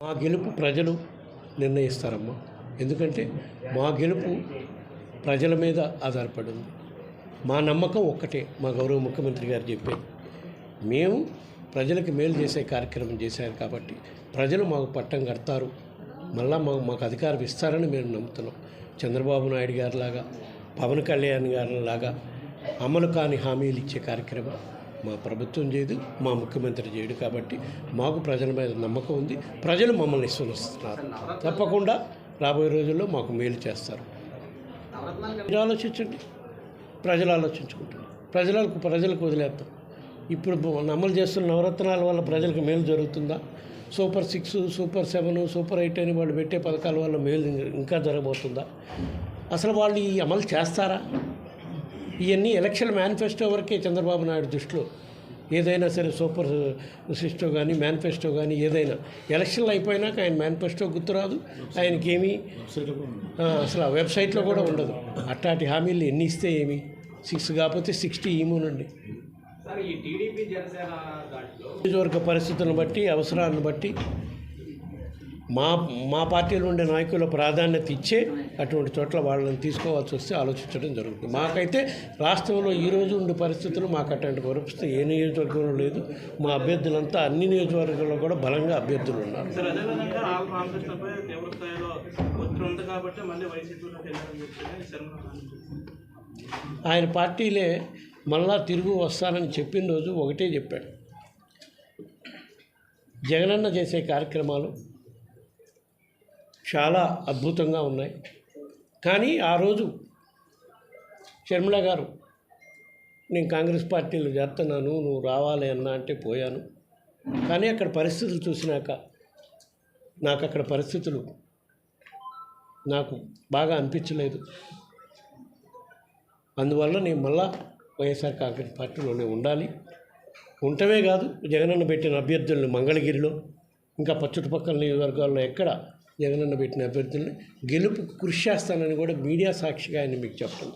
మా గెలుపు ప్రజలు నిర్ణయిస్తారమ్మా. ఎందుకంటే మా గెలుపు ప్రజల మీద ఆధారపడి ఉంది. మా నమ్మకం ఒక్కటే, మా గౌరవ ముఖ్యమంత్రి గారు చెప్పేది, మేము ప్రజలకు మేలు చేసే కార్యక్రమం చేశారు కాబట్టి ప్రజలు మాకు పట్టం కడతారు, మళ్ళా మాకు అధికారం ఇస్తారని మేము నమ్ముతున్నాం. చంద్రబాబు నాయుడు గారిలాగా, పవన్ కళ్యాణ్ గారిలాగా అమలు కాని హామీలు ఇచ్చే కార్యక్రమం మా ప్రభుత్వం చేయదు, మా ముఖ్యమంత్రి చేయడు. కాబట్టి మాకు ప్రజల మీద నమ్మకం ఉంది. ప్రజలు మమ్మల్ని విశ్వసిస్తున్నారు. తప్పకుండా రాబోయే రోజుల్లో మాకు మేలు చేస్తారు. మీరు ఆలోచించండి, ప్రజలు ఆలోచించుకుంటారు. ప్రజలకు వదిలేస్తాం. ఇప్పుడు అమలు చేస్తున్న నవరత్నాల వల్ల ప్రజలకు మేలు జరుగుతుందా? సూపర్ 6, సూపర్ 7, సూపర్ 8 అని వాళ్ళు పెట్టే పథకాల వల్ల మేలు ఇంకా జరగబోతుందా? అసలు వాళ్ళు ఈ అమలు చేస్తారా? ఇవన్నీ ఎలక్షన్ మేనిఫెస్టో వరకే. చంద్రబాబు నాయుడు దృష్టిలో ఏదైనా సరే సూపర్ సిస్టో కానీ మేనిఫెస్టో కానీ ఏదైనా ఎలక్షన్లు అయిపోయినాక ఆయన మేనిఫెస్టో గుర్తురాదు, ఆయనకేమీ అసలు ఆ వెబ్సైట్లో కూడా ఉండదు. అట్లాంటి హామీలు ఎన్ని ఇస్తే ఏమి? 6 కాకపోతే 60 ఇవ్వనండి. నియోజకవర్గ పరిస్థితులను బట్టి, అవసరాలను బట్టి మా పార్టీలో ఉండే నాయకుల ప్రాధాన్యత ఇచ్చే అటువంటి చోట్ల వాళ్ళని తీసుకోవాల్సి వస్తే ఆలోచించడం జరుగుతుంది. మాకైతే రాష్ట్రంలో ఈరోజు ఉండే పరిస్థితులు మాకు అటువంటి పరిస్థితి ఏ నియోజకవర్గంలో లేదు. మా అభ్యర్థులంతా అన్ని నియోజకవర్గాల్లో కూడా బలంగా అభ్యర్థులు ఉన్నారు. ఆయన పార్టీలే మళ్ళా తిరుగు వస్తానని చెప్పిన రోజు ఒకటే చెప్పాడు, జగనన్న చేసే కార్యక్రమాలు చాలా అద్భుతంగా ఉన్నాయి. కానీ ఆ రోజు షర్మిల గారు, నేను కాంగ్రెస్ పార్టీలో చేస్తున్నాను, నువ్వు రావాలి అన్నా అంటే పోయాను. కానీ అక్కడ పరిస్థితులు చూసినాక నాకు అక్కడ పరిస్థితులు నాకు బాగా అనిపించలేదు. అందువల్ల నేను మళ్ళా వైఎస్ఆర్ కాంగ్రెస్ పార్టీలోనే ఉండాలి. ఉండటమే కాదు, జగనన్న పెట్టిన అభ్యర్థులను మంగళగిరిలో ఇంకా చుట్టుపక్కల నియోజకవర్గాల్లో ఎక్కడ జగనన్న పెట్టిన అభ్యర్థులను గెలుపు కృషి చేస్తానని కూడా మీడియా సాక్షిగా ఆయన మీకు చెప్పడం.